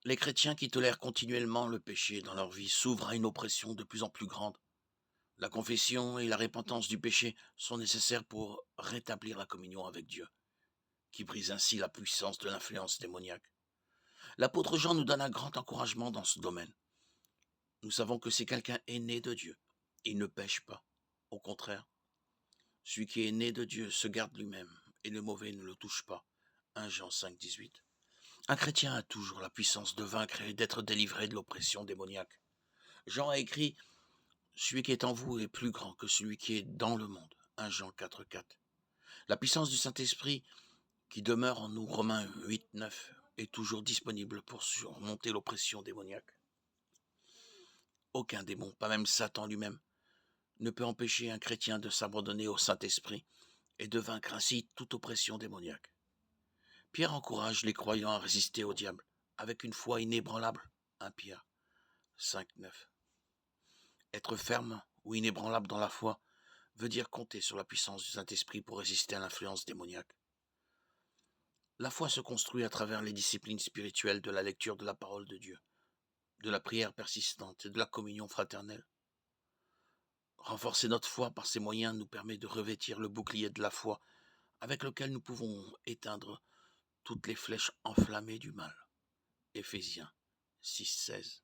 Les chrétiens qui tolèrent continuellement le péché dans leur vie s'ouvrent à une oppression de plus en plus grande. La confession et la repentance du péché sont nécessaires pour rétablir la communion avec Dieu, qui brise ainsi la puissance de l'influence démoniaque. L'apôtre Jean nous donne un grand encouragement dans ce domaine. Nous savons que si quelqu'un est né de Dieu, il ne pêche pas. Au contraire, celui qui est né de Dieu se garde lui-même, et le mauvais ne le touche pas. 1 Jean 5, 18. Un chrétien a toujours la puissance de vaincre et d'être délivré de l'oppression démoniaque. Jean a écrit « Celui qui est en vous est plus grand que celui qui est dans le monde ». 1 Jean 4, 4. La puissance du Saint-Esprit qui demeure en nous, Romains 8, 9, est toujours disponible pour surmonter l'oppression démoniaque. Aucun démon, pas même Satan lui-même, ne peut empêcher un chrétien de s'abandonner au Saint-Esprit et de vaincre ainsi toute oppression démoniaque. Pierre encourage les croyants à résister au diable avec une foi inébranlable. 1 Pierre 5, 9. Être ferme ou inébranlable dans la foi veut dire compter sur la puissance du Saint-Esprit pour résister à l'influence démoniaque. La foi se construit à travers les disciplines spirituelles de la lecture de la parole de Dieu, de la prière persistante et de la communion fraternelle. Renforcer notre foi par ces moyens nous permet de revêtir le bouclier de la foi avec lequel nous pouvons éteindre toutes les flèches enflammées du mal. Éphésiens 6, 16.